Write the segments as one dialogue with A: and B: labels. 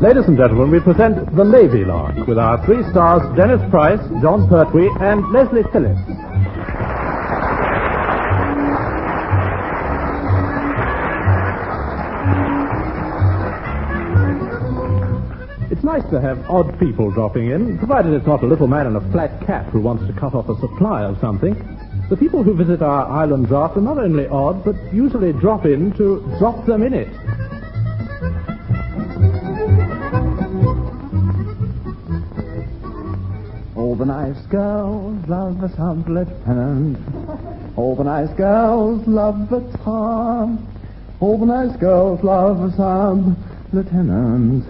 A: Ladies and gentlemen, we present the Navy Lark with our 3 stars Dennis Price, John Pertwee, and Leslie Phillips. It's nice to have odd people dropping in, provided it's not a little man in a flat cap who wants to cut off a supply of something. The people who visit our island draft are not only odd, but usually drop in to drop them in it.
B: All the nice girls love a sub-lieutenant. All the nice girls love a Tom. All the nice girls love a sub-lieutenant.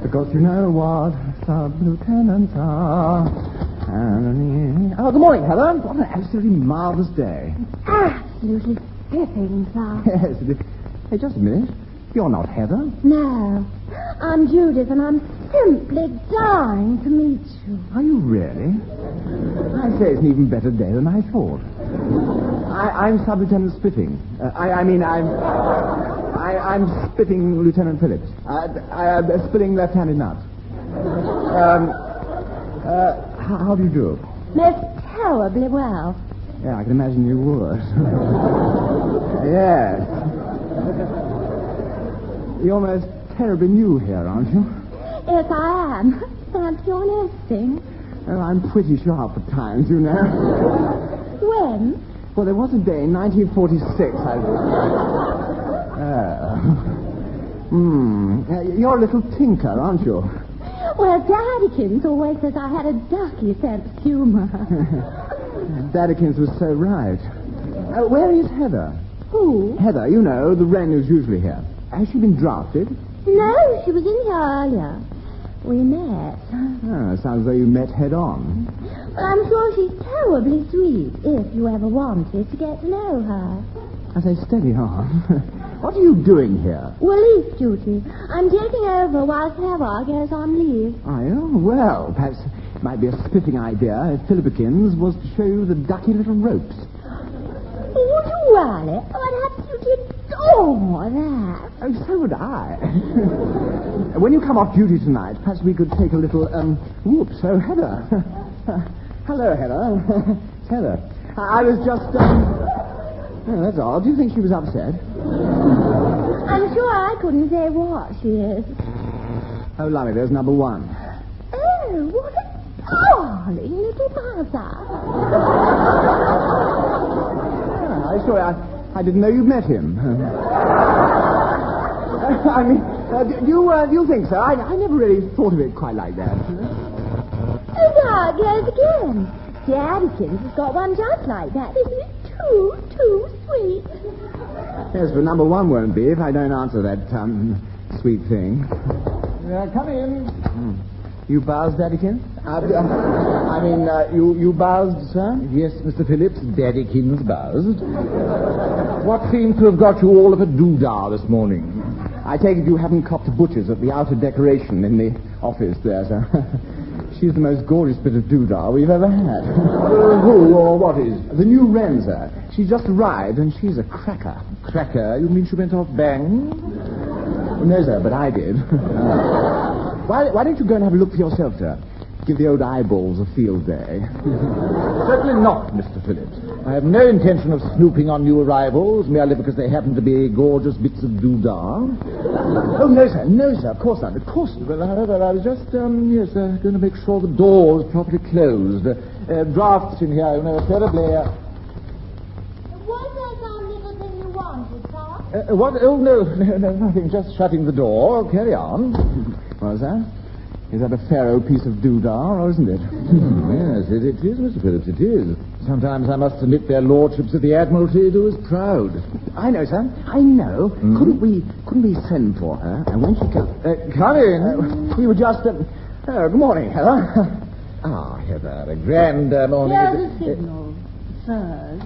B: Because you know what sub-lieutenants are. Oh, good morning, Heather. What an absolutely marvelous day.
C: Absolutely spiffing, sir.
B: Yes, it is. Hey, just a minute. You're not Heather.
C: No, I'm Judith, and I'm simply dying to meet you.
B: Are you really? I say it's an even better day than I thought. I'm Sub-Lieutenant Spiffing. I'm Spiffing Lieutenant Phillips. Spitting left-handed nuts. How do you do?
C: Most terribly well.
B: Yeah, I can imagine you would. Yes. You're most terribly new here, aren't you?
C: Yes, I am. Fancy your nesting.
B: Oh, I'm pretty sharp at times, you know.
C: When?
B: Well, there was a day in 1946 You're a little tinker, aren't you?
C: Well, Daddykins always says I had a ducky sense of humor.
B: Daddykins was so right. Where is Heather?
C: Who?
B: Heather, you know, the wren who's usually here. Has she been drafted?
C: No, she was in here earlier. We met.
B: Oh, sounds as though you met head on.
C: Well, I'm sure she's terribly sweet, if you ever wanted to get to know her.
B: I say, steady on. What are you doing here?
C: Relief duty. I'm taking over while Heather goes on leave.
B: Are you? Well, perhaps it might be a spiffing idea if Philippikins was to show you the ducky little ropes.
C: Would you really? I'd absolutely adore that.
B: Oh, so would I. When you come off duty tonight, perhaps we could take a little, whoops. Oh, Heather. Hello, Heather. It's Heather. I was just, Oh, that's odd. Do you think she was upset?
C: I'm sure I couldn't say what she is.
B: Oh, lummy, there's number 1.
C: Oh, what a darling little mother.
B: I'm sorry, I didn't know you'd met him. Do you think so? I never really thought of it quite like that.
C: Oh, there it goes again. Daddykins has got one just like that. Isn't it too sweet?
B: Yes, but number 1 won't be if I don't answer that, sweet thing. Come in. You buzzed, Daddykins? You buzzed, sir?
D: Yes, Mr. Phillips, Daddykins buzzed. What seems to have got you all of a doodah this morning?
B: I take it you haven't copped the butchers at the outer decoration in the office there, sir. She's the most gorgeous bit of doodah we've ever had.
D: Who or what is?
B: The new wren, sir. She just arrived, and she's a cracker.
D: Cracker? You mean she went off bang?
B: No, sir, but I did. Why don't you go and have a look for yourself, sir? Give the old eyeballs a field day.
D: Certainly not, Mr. Phillips. I have no intention of snooping on new arrivals merely because they happen to be gorgeous bits of doodah.
B: Oh, no, sir, of course not. Of course not.
D: Well, however, I was just, going to make sure the door was properly closed. Drafts in here, you know, terribly...
C: Was there some little thing you wanted, sir?
D: What? Oh, no, nothing. Just shutting the door. Carry on.
B: What was that? Is that a fair old piece of doodah, or isn't it?
D: Yes, it is, Mr. Phillips, it is. Sometimes I must admit their lordships of the Admiralty do us proud.
B: I know, sir. I know. Couldn't we send for her? And when she comes...
D: come in.
B: We were just... good morning, Heather.
D: Heather, a grand morning.
C: Here's a signal. Sirs.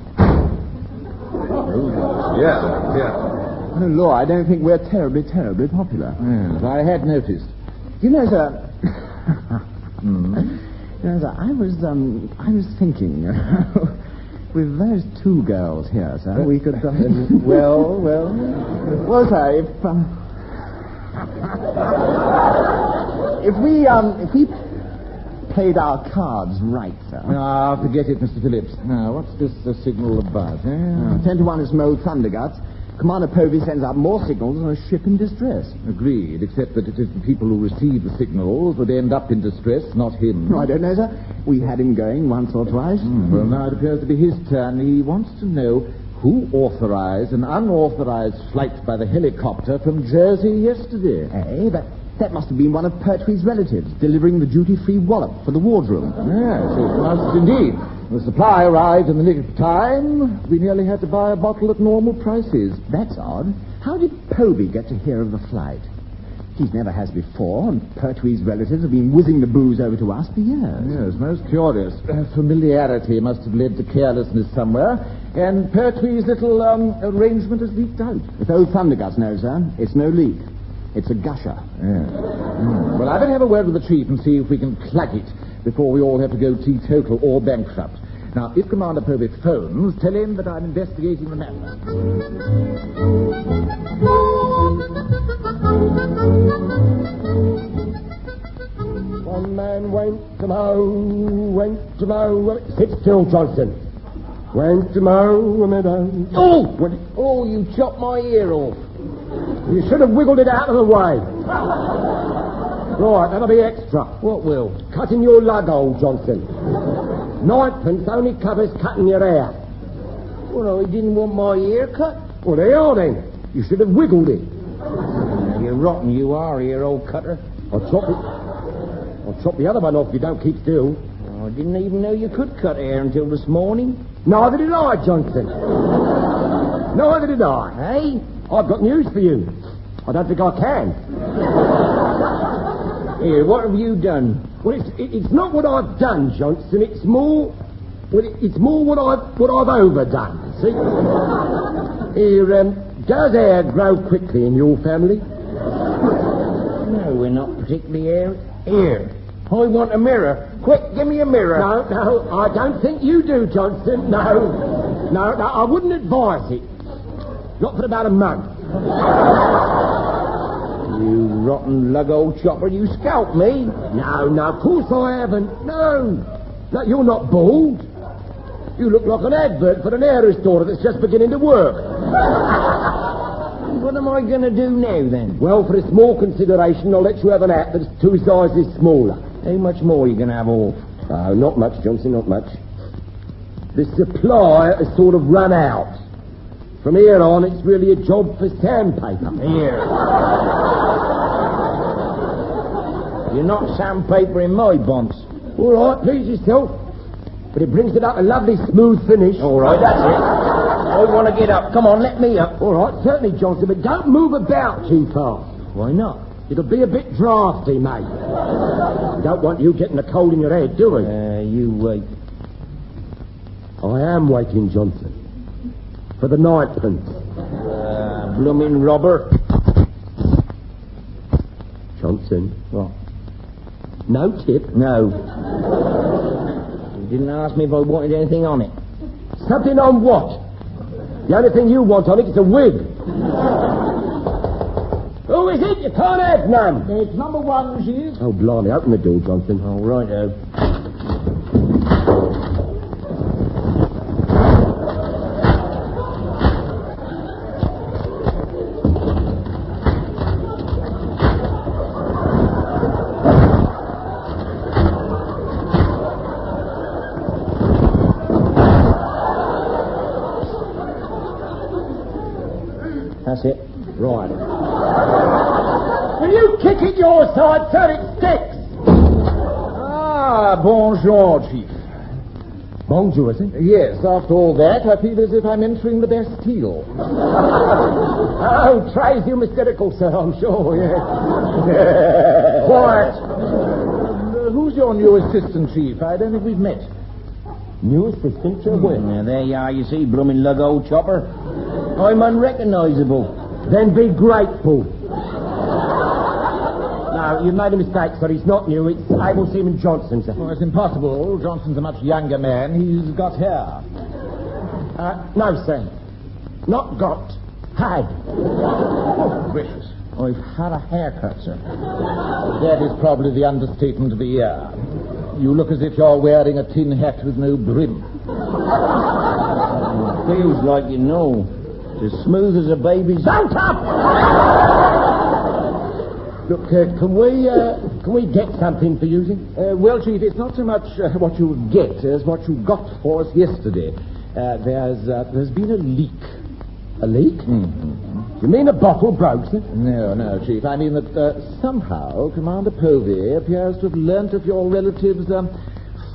D: Yeah.
B: Oh, Lord, I don't think we're terribly popular.
D: Yes, I had noticed.
B: You know, sir... You know, sir, I was thinking... With those two girls here, sir, we could...
D: Well...
B: Well, sir, if we played our cards right, sir...
D: Ah, forget it, Mr. Phillips. Now, what's this signal about, eh?
B: 10 to 1 is Mo Thunderguts. Commander Povey sends out more signals on a ship in distress.
D: Agreed, except that it is the people who receive the signals that end up in distress, not him.
B: No, I don't know, sir. We had him going once or twice.
D: Well, now it appears to be his turn. He wants to know who authorized an unauthorized flight by the helicopter from Jersey yesterday.
B: Eh, that must have been one of Pertwee's relatives, delivering the duty-free wallop for the wardroom.
D: Yes, it must indeed. The supply arrived in the nick of time. We nearly had to buy a bottle at normal prices.
B: That's odd. How did Povey get to hear of the flight? He never has before, and Pertwee's relatives have been whizzing the booze over to us for years.
D: Yes, most curious. Familiarity must have led to carelessness somewhere, and Pertwee's little arrangement has leaked out.
B: If old Thunderguts knows, sir, it's no leak. It's a gusher.
D: Yes. Well, I better have a word with the chief and see if we can plug it before we all have to go teetotal or bankrupt. Now, if Commander Povey phones, tell him that I'm investigating the matter.
E: One man went to mow. Sit still, Johnson. Went to mow a meadow.
F: Oh, you chopped my ear off.
E: You should have wiggled it out of the way. Right, that'll be extra.
F: What will?
E: Cutting your lug hole, Johnson. 9pence only covers cutting your hair.
F: Well, I didn't want my ear cut.
E: Well, there you are then. You should have wiggled it.
F: You're rotten, you are, ear old cutter.
E: I'll chop the other one off if you don't keep still.
F: Oh, I didn't even know you could cut hair until this morning.
E: Neither did I, Johnson. Neither did I.
F: Hey?
E: I've got news for you. I don't think I can.
F: Here, what have you done?
E: Well, it's not what I've done, Johnson. It's more what I've overdone. See? Here, does hair grow quickly in your family?
F: No, we're not particularly hairy. Here, I want a mirror. Quick, give me a mirror.
E: No, I don't think you do, Johnson. No, I wouldn't advise it. Not for about a month.
F: You rotten lug old chopper, you scalped me.
E: No, of course I haven't. No, you're not bald. You look like an advert for an hair restorer that's just beginning to work.
F: What am I going to do now, then?
E: Well, for a small consideration, I'll let you have an hat that's 2 sizes smaller.
F: How much more are you going to have off?
E: Oh, not much, Johnson, not much. The supply has sort of run out. From here on, it's really a job for sandpaper.
F: Here. You're not sandpaper in my bumps.
E: All right, please yourself. But it brings it up a lovely smooth finish.
F: All right, that's it. I want to get up. Come on, let me up.
E: All right, certainly, Johnson, but don't move about too fast.
F: Why not?
E: It'll be a bit drafty, mate. Don't want you getting a cold in your head, do we?
F: You wait.
E: I am waiting, Johnson. For the 9pence.
F: Blooming robber.
E: Johnson.
F: What?
E: No tip?
F: No. You didn't ask me if I wanted anything on it.
E: Something on what? The only thing you want on it is a wig. Who is it? You can't have none.
F: It's number 1, she is.
E: Oh, blimey, open the door, Johnson.
F: All right, That's it.
E: Right. Will you kick it your side so it sticks?
D: Ah, bonjour, Chief.
E: Bonjour, is it?
D: Yes, after all that, I feel as if I'm entering the Bastille.
E: Oh, Trace, you hysterical, sir, I'm sure, yes.
D: Quiet. Who's your new assistant, Chief? I don't think we've met.
E: New assistant, sir? Where?
F: There you are, you see, blooming lug old chopper. I'm unrecognisable.
E: Then be grateful. No, you've made a mistake, sir. He's not new. It's Able Seaman Johnson, sir.
D: Oh, it's impossible. Johnson's a much younger man. He's got hair.
E: No, sir. Not got. Had.
D: Oh, gracious.
F: I've had a haircut, sir.
D: That is probably the understatement of the year. You look as if you're wearing a tin hat with no brim.
F: Feels like you know. It's as smooth as a baby's...
E: Shut up! Look, can we get something for using?
D: Well, Chief, it's not so much what you get as what you got for us yesterday. There's been a leak.
E: A leak?
D: Mm-hmm.
E: You mean a bottle broke, sir?
D: No, Chief. I mean that somehow Commander Povey appears to have learnt of your relatives'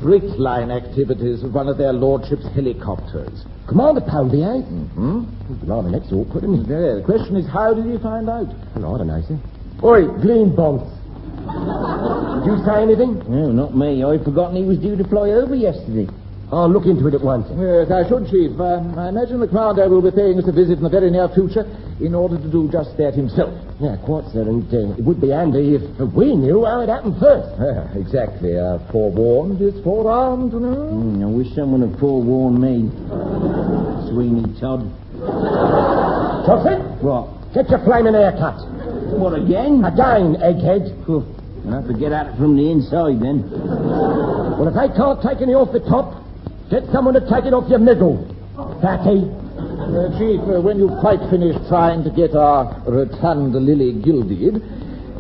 D: freight line activities with one of their lordships' helicopters.
E: Commander Povey, eh?
D: Mm-hmm.
E: Blimey, that's awkward, isn't it?
D: Yeah, the question is, how did you find out?
E: Well, I don't know, sir. Oi, Green Bonds. Did you say anything?
F: No, not me. I'd forgotten he was due to fly over yesterday.
E: I'll look into it at once.
D: Yes, I should, Chief. I imagine the Commander will be paying us a visit in the very near future in order to do just that himself.
E: Yeah, quite, sir, and it would be handy if we knew how it happened first.
D: Exactly. Forewarned is forearmed, you know.
F: I wish someone had forewarned me. Sweeney Todd.
E: Toffin?
F: What?
E: Get your flaming hair cut.
F: What, again?
E: Again, egghead.
F: I'll have to get at it from the inside, then.
E: Well, if they can't take any off the top, get someone to take it off your middle. Fatty.
D: Chief, when you've quite finished trying to get our rotund lily gilded,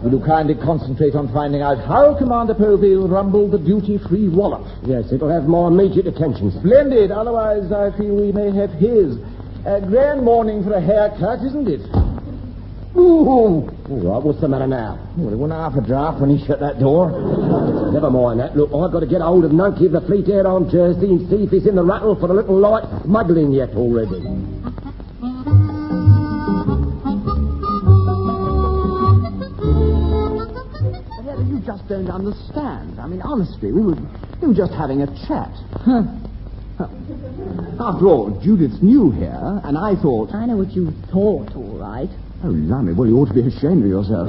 D: will you kindly concentrate on finding out how Commander Povey rumbled the duty-free wallet?
E: Yes, it'll have my immediate attention.
D: Splendid. Otherwise, I feel we may have his. A grand morning for a haircut, isn't it?
E: Ooh. All right, what's the matter now?
F: Well, it went half a draft when he shut that door.
E: Never mind that. Look, I've got to get hold of Nunky of the Fleet-Air on Jersey and see if he's in the rattle for a little light smuggling yet already.
B: You just don't understand. I mean, honestly, we were just having a chat. After all, Judith's new here, and I thought...
C: I know what you thought, all right.
B: Oh, lummy, well, you ought to be ashamed of yourself.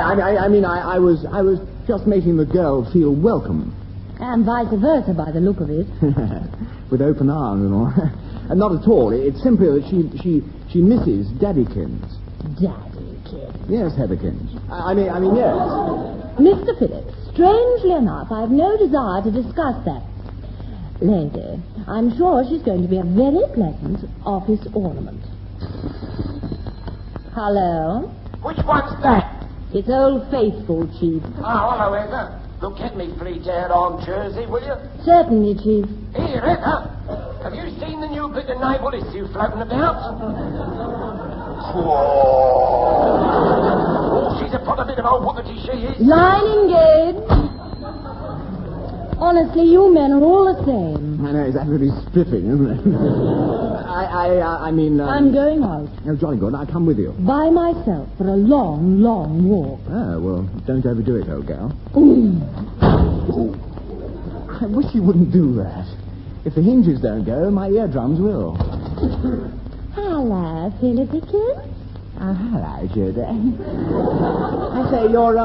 B: I was just making the girl feel welcome.
C: And vice versa, by the look of it.
B: With open arms and all. And not at all. It's simply that she misses Daddykins.
C: Daddykins?
B: Yes, Heatherkins. I mean, yes.
C: Mr. Phillips, strangely enough, I've no desire to discuss that. Lady, I'm sure she's going to be a very pleasant office ornament. Hello?
E: Which one's that?
C: It's Old Faithful, Chief.
E: Oh, hello, Heather. Look at me Fleet-Air on Jersey, will you?
C: Certainly, Chief.
E: Here, Heather. Have you seen the new bit of naval issue floating about? Oh, she's a proper bit of old wookety, she is.
C: Line engaged. Honestly, you men are all the same.
B: I know, it's absolutely spiffing, isn't it? I mean...
C: I'm going out.
B: Oh, jolly good. I'll come with you.
C: By myself for a long, long walk.
B: Oh, well, don't overdo it, old gal.
C: Ooh.
B: I wish you wouldn't do that. If the hinges don't go, my eardrums will.
C: Hello, Philippicus.
B: Oh, hello, Judy. I say, you're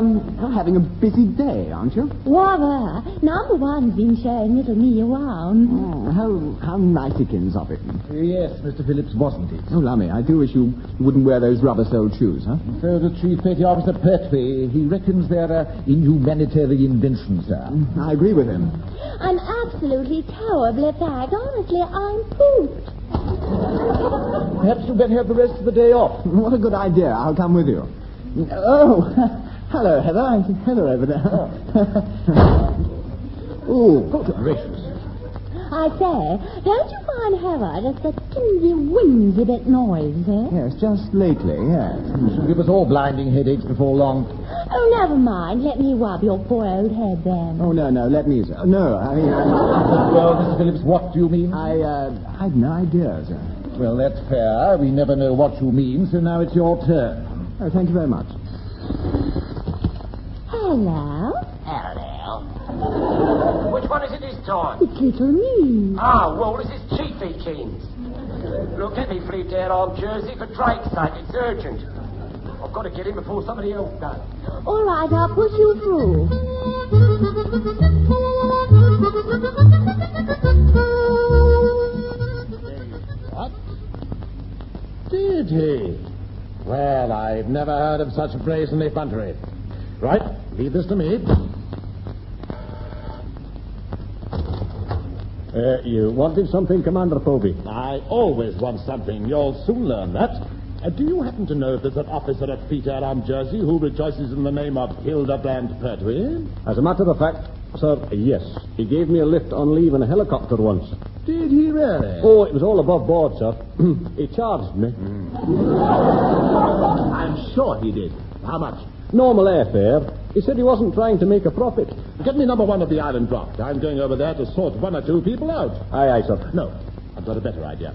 B: having a busy day, aren't you?
C: Rather. Number one's been showing little me around.
B: Oh, how nicekins of it.
D: Yes, Mr. Phillips, wasn't it?
B: Oh, lummy, I do wish you wouldn't wear those rubber-soled shoes, huh?
D: So the Chief Petty Officer Pertwee, he reckons they're inhumanitarian inventions, sir.
B: I agree with him.
C: I'm absolutely terribly fagged. Honestly, I'm pooped.
D: Perhaps you'd better have the rest of the day off.
B: What a good idea. I'll come with you. Oh, hello, Heather. Heather over there. Oh,
D: Good gracious.
C: I say, don't you find Heather just a tinsy, whimsy bit noisy?
B: yes, just lately, yes.
D: She'll give us all blinding headaches before long.
C: Oh, never mind. Let me rub your poor old head then.
B: Oh, no, let me, sir. No, I mean,
D: Well, Mr. Phillips, what do you mean?
B: I've no idea, sir.
D: Well, that's fair. We never know what you mean, so now it's your turn.
B: Oh, thank you very much.
C: Hello.
E: Hello. Which one is it this time?
C: It's little me.
E: Ah, well, this is Chiefy Kings. Look at me Fleet-Air on Jersey for Drake's sake. It's urgent. I've got to get in before somebody else does.
C: All right, I'll push you through.
D: he? Well, I've never heard of such brazen effrontery. Right, leave this to me.
A: You wanted something, Commander Povey?
D: I always want something. You'll soon learn that. Do you happen to know if there's an officer at Fleet Air on Jersey who rejoices in the name of Hildebrand Pertwee?
A: As a matter of fact, sir, yes. He gave me a lift on leave in a helicopter once.
D: Did he really?
A: Oh, it was all above board, sir. He charged me.
D: I'm sure he did. How much?
A: Normal airfare. He said he wasn't trying to make a profit.
D: Get me number 1 of the island draft. I'm going over there to sort 1 or 2 people out.
A: Aye, aye, sir.
D: No, I've got a better idea.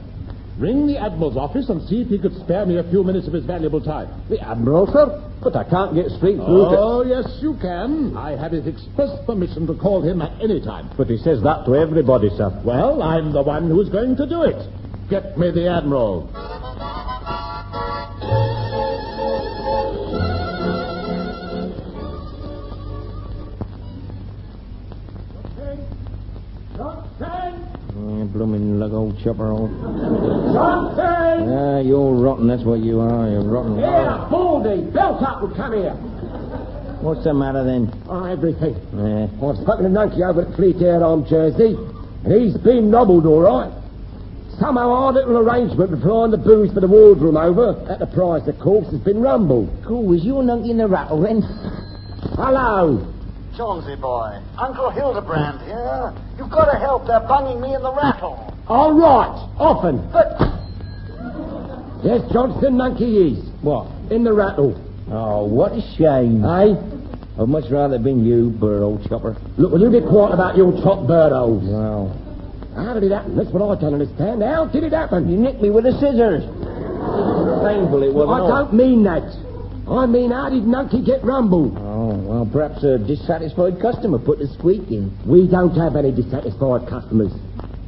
D: Ring the Admiral's office and see if he could spare me a few minutes of his valuable time.
A: The Admiral, sir? But I can't get straight through to...
D: Oh, yes, you can. I have his express permission to call him at any time.
A: But he says that to everybody, sir.
D: Well, I'm the one who's going to do it. Get me the Admiral.
F: Blooming lug old chopper.
E: Johnson!
F: You're rotten, that's what you are. You're rotten.
E: Here, Baldy, belt up and come here.
F: What's the matter then?
E: Oh, everything.
F: Yeah.
E: I've spoken to Nunky over at Fleet Air on Jersey, and he's been nobbled all right. Somehow our little arrangement for flying the booze for the wardroom over, at the price, of course, has been rumbled.
F: Cool, was you and Unky in the rattle then?
E: Hello.
G: Jonesy boy, Uncle Hildebrand here. You've got to help. They're bunging me in the rattle.
E: All right, often.
G: But
E: Yes, Johnson, Nunky is.
F: What?
E: In the rattle.
F: Oh, what a shame.
E: Eh?
F: I'd much rather been you, bird old chopper.
E: Look, will you be quiet about your top bird holes?
F: Well,
E: How did it happen? That's what I don't understand. How did it happen?
F: you nicked me with the scissors. Painful it wasn't.
E: I don't mean that. I mean, how did Nunky get rumbled?
F: Oh, well, perhaps a dissatisfied customer put the squeak in.
E: We don't have any dissatisfied customers.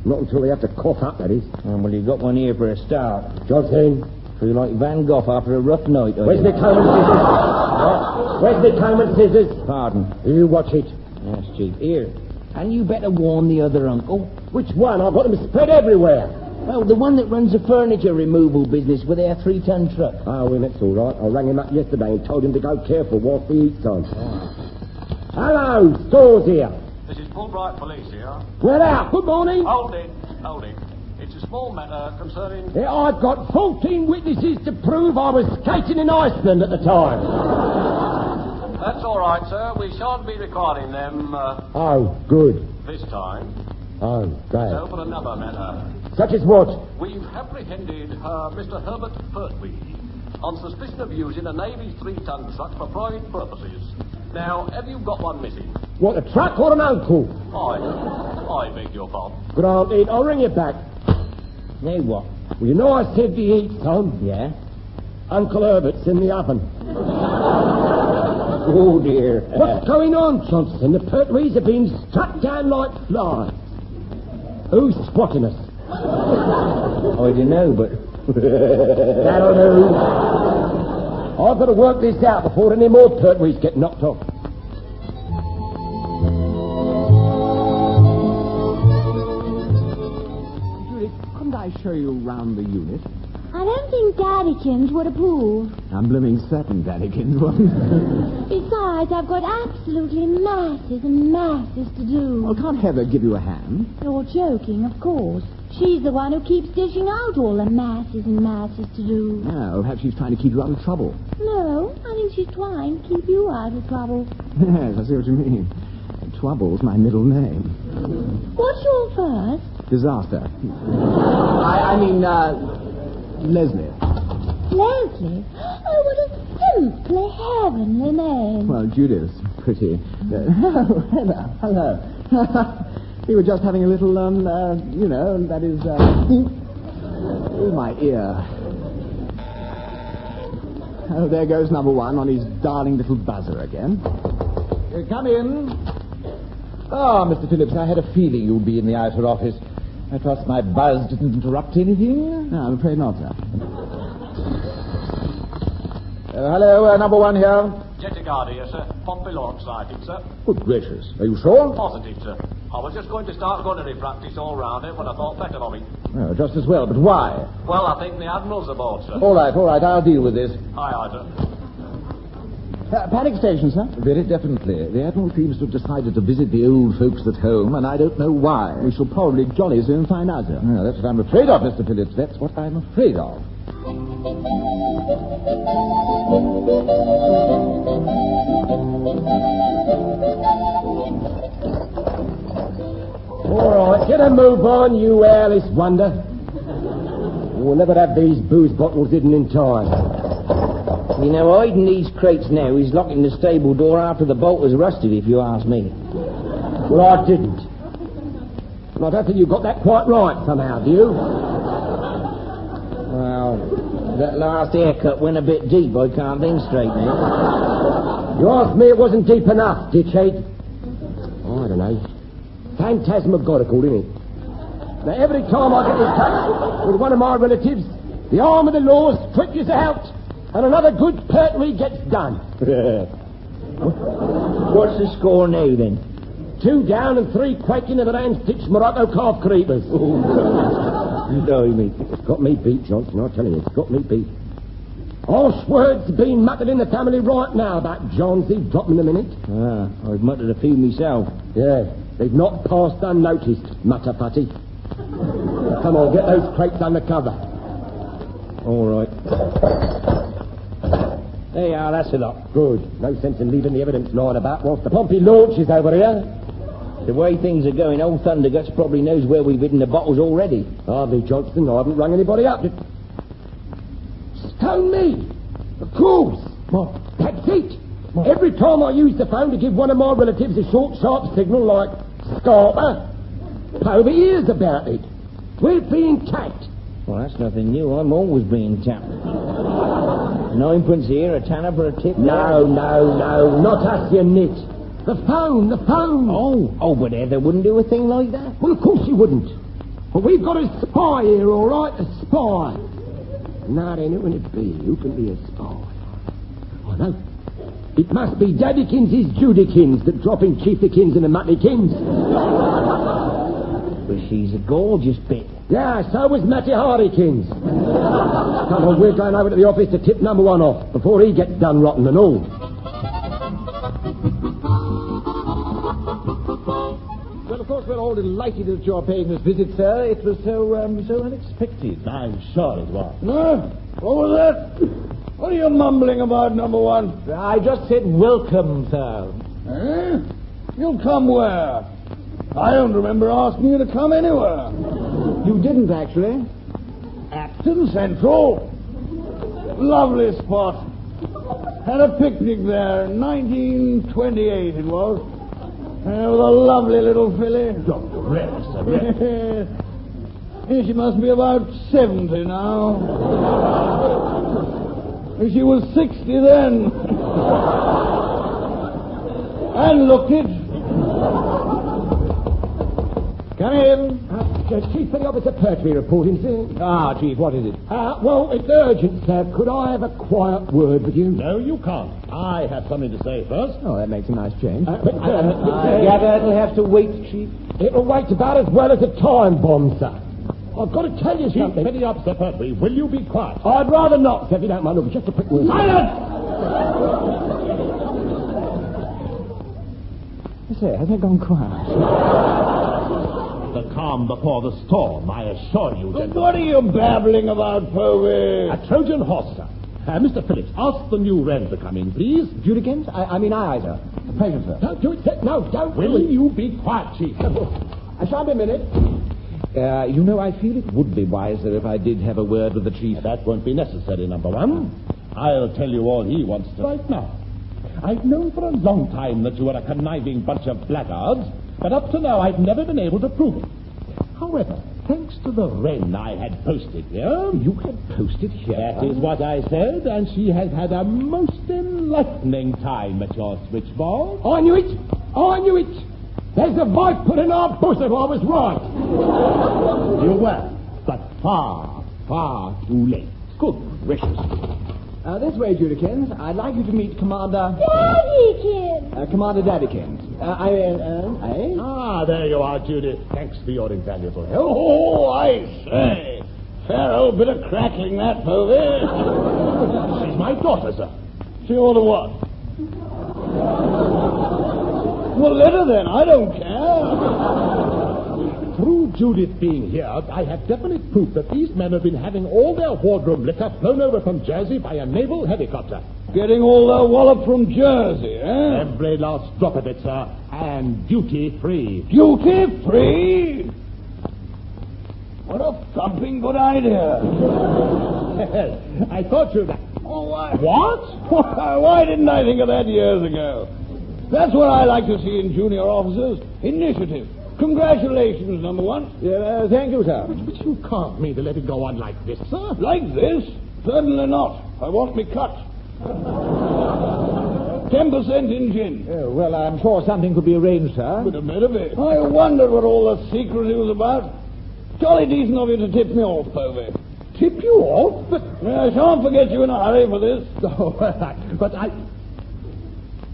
E: Not until they have to cough up, that is.
F: Well, you got one here for a start.
E: Johnson,
F: Feel like Van Gogh after a rough night.
E: where's the comb and scissors? Where's the comb and scissors?
F: Pardon.
E: You watch it.
F: That's cheap. Here. And you better warn the other uncle.
E: Which one? I've got them spread everywhere.
F: Well, the one that runs the furniture removal business with their 3-ton truck.
E: Oh, well, that's all right. I rang him up yesterday and told him to go careful whilst he eats on. Hello, Stores here.
G: this is Fulbright Police here.
E: Well, out. Good morning.
G: Hold it. It's a small matter concerning...
E: Yeah, I've got 14 witnesses to prove I was skating in Iceland at the time.
G: That's all right, sir. We shan't be recording them
E: Oh, good.
G: this time.
E: Oh, great.
G: So for another matter,
E: Such as what?
G: we've apprehended Mr. Herbert Pertwee on suspicion of using a Navy 3-ton truck for private purposes. Now, have you got one missing?
E: What, a truck or an uncle?
G: I beg your pardon.
E: Granted, I'll ring you back.
F: Hey, what?
E: Well, you know I said the eats on.
F: Yeah?
E: Uncle Herbert's in the oven.
F: Oh, dear.
E: What's going on, Johnson? The Pertwees are being struck down like flies. Who's squatting us?
F: I don't know, but...
E: That'll do. I've got to work this out before any more Pertwees get knocked off.
B: Julie, couldn't I show you round the unit?
C: I don't think Daddykins would approve.
B: I'm blooming certain Daddykins won't.
C: Besides, I've got absolutely masses and masses to do.
B: Well, can't Heather give you a hand?
C: You're joking, of course. She's the one who keeps dishing out all the masses and masses to do.
B: Oh, perhaps she's trying to keep you out of trouble.
C: No, I think she's trying to keep you out of trouble.
B: Yes, I see what you mean. Trouble's my middle name.
C: What's your first?
B: Disaster. I mean, Leslie.
C: Leslie. Oh, what a simply heavenly name.
B: Well, Judith's pretty. Hello, Heather. Hello. We were just having a little, that is, oh, my ear. Oh, there goes number one on his darling little buzzer again.
D: Come in. Ah, Mr. Phillips, I had a feeling you'd be in the outer office. I trust my buzz didn't interrupt anything.
B: No, I'm afraid not, sir.
D: Hello, number one here.
G: Jetty guard here, sir. Pompey Launch sighting, sir.
D: Good gracious. Are you sure?
G: Positive, sir. I was just going to start gunnery practice all round it, but I thought better of it.
D: Oh, just as well, but why?
G: Well, I think the Admiral's aboard, sir.
D: All right, I'll deal with this.
G: Aye, aye, sir.
F: Panic station, sir?
D: Very definitely. The Admiral seems to have decided to visit the old folks at home, and I don't know why.
F: We shall probably jolly soon find out, sir.
D: Oh, that's what I'm afraid of, Mr. Phillips. That's what I'm afraid of.
E: All right, get a move on, you airless wonder. We'll never have these booze bottles hidden in time.
F: You know, hiding these crates now is locking the stable door after the bolt was rusted, if you ask me.
E: Well, I didn't. And I don't think you got that quite right somehow, do you?
F: Well, that last haircut went a bit deep. I can't think straight now.
E: You asked me it wasn't deep enough, ditchhead. Oh, I don't know. Phantasmagorical, isn't it? Now, every time I get in touch with one of my relatives, the arm of the law stretches out, and another good pertwee gets done.
F: What's the score now, then?
E: 2 down and 3 quaking of the hand-stitched Morocco calf creepers.
F: Blimey.
E: It's got me beat, Johnson, I tell you, it's got me beat. Harsh words being muttered in the family right now about Johnsy. Drop him in a minute.
F: Ah, I've muttered a few myself.
E: Yeah, they've not passed unnoticed, mutter putty. Now, come on, get those crates under cover.
F: All right. There you are, that's a lot.
E: Good. No sense in leaving the evidence lying about whilst the Pompey launches over here.
F: The way things are going, old Thunderguts probably knows where we've hidden the bottles already.
E: Hardly, Johnston. I haven't rung anybody up. Stone me. Of course.
F: What?
E: That's it. What? Every time I use the phone to give one of my relatives a short, sharp signal like Scarper, Povey hears about it. We're being tapped.
F: Well, that's nothing new. I'm always being tapped. 9 here, a tanner for a tip.
E: No, not us, you nit. The phone.
F: Oh, but Heather wouldn't do a thing like that.
E: Well, of course you wouldn't. But we've got a spy here, all right, a spy. Now then, who can it be? Who can be a spy? I know. It must be Daddykins' Judykins that drop in Chiefykins and the Muttykins.
F: But she's a gorgeous bit.
E: Yeah, so was Matty Hardykins. Come on, we're going over to the office to tip number 1 off before he gets done rotten and all.
D: Well, of course, we're all delighted that you're paying this visit, sir. It was so unexpected.
H: I'm sure it was.
B: Huh? What was that? What are you mumbling about, number 1?
H: I just said welcome, sir.
B: Eh? You'll come where? I don't remember asking you to come anywhere.
F: You didn't, actually.
B: Acton Central. Lovely spot. Had a picnic there, 1928 it was. With a lovely little filly. Yeah, she must be about 70 now. She was 60 then. And looked it. Come in.
E: Chief Petty Officer Pertwee reporting, sir.
H: Ah, Chief, what is it?
E: Well, it's urgent, sir. Could I have a quiet word with you?
H: No, you can't. I have something to say first.
F: Oh, that makes a nice change.
E: I
F: gather it'll have to wait, Chief.
E: It'll wait about as well as a time bomb, sir. I've got to tell you
H: Chief
E: something.
H: Petty Officer Pertwee, will you be quiet?
E: I'd rather not, sir, if you don't mind. Look, just a quick word.
H: Silence!
F: Say, has it gone quiet?
H: The calm before the storm, I assure you, gentlemen.
B: What are you babbling about, Povey?
H: A Trojan horse, sir. Mr. Phillips, ask the new wren to come in, please.
F: Judykins? I mean, aye, sir. A pleasure, sir.
E: Don't do it, sir. No, don't.
H: Will you be quiet, Chief?
E: I shan't be a minute.
D: You know, I feel it would be wiser if I did have a word with the chief.
H: That won't be necessary, number 1. I'll tell you all he wants to right now. I've known for a long time that you are a conniving bunch of blackguards, but up to now I've never been able to prove it. However, thanks to the wren I had posted here...
D: You had posted here?
H: That is what I said, and she has had a most enlightening time at your switchboard.
E: I knew it. There's a viper in our bosom. I was right.
H: You were, but far, far too late.
D: Good gracious.
B: This way, Judikins. I'd like you to meet Commander...
C: Daddykins!
B: Commander Daddykins. Eh?
H: Ah, there you are, Judy. Thanks for your invaluable help.
F: Oh, I say. Fair old bit of crackling, that, Povey.
H: She's my daughter, sir.
F: She ought to what? Well, let her then. I don't care.
H: Through Judith being here, I have definite proof that these men have been having all their wardrobe liquor flown over from Jersey by a naval helicopter.
F: Getting all their wallop from Jersey, eh?
H: Every last drop of it, sir, and duty-free.
F: Duty-free? What a thumping good idea.
H: I thought you'd...
F: Oh, why?
H: What?
F: Why didn't I think of that years ago? That's what I like to see in junior officers. Initiative. Congratulations, number one.
B: Thank you, sir.
H: But you can't mean to let it go on like this, sir.
F: Like this? Certainly not. I want me cut. 10% in gin.
B: Well, I'm sure something could be arranged, sir.
F: With a bit of it. I wondered what all the secrecy was about. Jolly decent of you to tip me off, Povey.
H: Tip you off? But...
F: I shan't forget you in a hurry for this.
H: Oh, but I...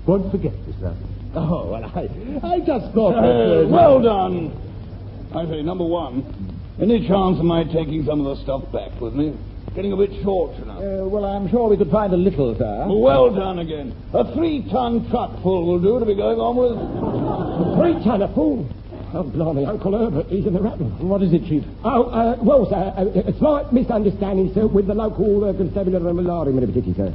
H: won't forget this, sir. Oh, well, I just thought that...
F: Well done. I say, number one, any chance of my taking some of the stuff back with me? Getting a bit short, you know.
B: Well, I'm sure we could find a little, sir.
F: Well done again. A 3-ton truck full will do to be going on with.
E: A 3-tonner full? Oh, blimey, Uncle Herbert, he's in the rattle.
B: What is it, Chief?
E: Oh, well, sir, a slight misunderstanding, sir, with the local constabulary and Malaria in particular, sir.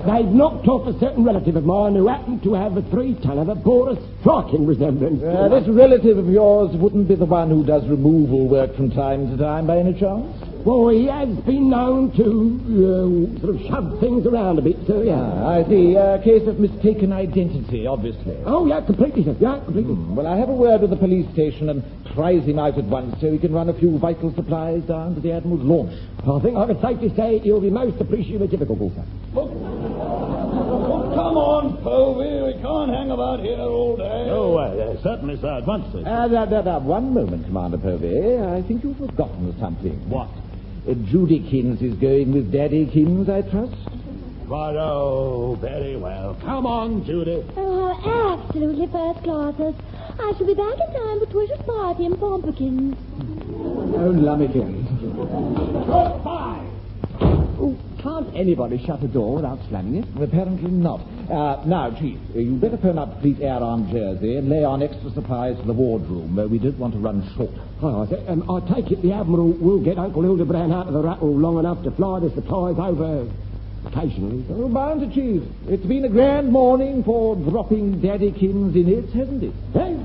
E: They've knocked off a certain relative of mine who happened to have a 3-tonner that bore a striking resemblance.
B: This relative of yours wouldn't be the one who does removal work from time to time, by any chance?
E: Well, he has been known to sort of shove things around a bit, sir, yeah.
B: I see. A case of mistaken identity, obviously.
E: Oh, yeah, completely, sir. Yeah, completely.
B: Well, I have a word with the police station and prize him out at once so he can run a few vital supplies down to the Admiral's launch.
E: I think I can safely say he'll be most appreciative of it, sir.
F: Come on, Povey. We can't hang about here all day.
H: Oh, certainly, sir. At once, sir.
B: One moment, Commander Povey. I think you've forgotten something.
H: What?
B: Judykins is going with Daddykins, I trust?
H: But, oh, very well. Come on, Judy.
C: Oh, absolutely first classes. I shall be back in time for Twitter's party in Pompkins.
B: Oh, Lummikins.
H: Goodbye.
B: Oh, can't anybody shut a door without slamming it? Apparently not. Now, Chief, you'd better phone up Fleet Air on Jersey and lay on extra supplies for the wardroom. We don't want to run short.
E: Oh, I take it the Admiral will get Uncle Hildebrand out of the rattle long enough to fly the supplies over occasionally.
B: Oh, bound to, Chief. It's been a grand morning for dropping Daddykins in it, hasn't it?
E: Hey?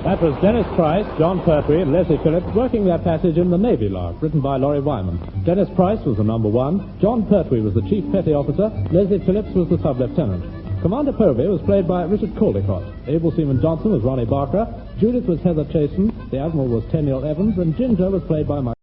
A: That was Dennis Price, John Pertwee, and Leslie Phillips working their passage in the Navy Lark, written by Laurie Wyman. Dennis Price was the number one, John Pertwee was the chief petty officer, Leslie Phillips was the sub-lieutenant. Commander Povey was played by Richard Caldecott. Able Seaman Johnson was Ronnie Barker, Judith was Heather Chasen, the Admiral was Tenniel Evans, and Ginger was played by Mike.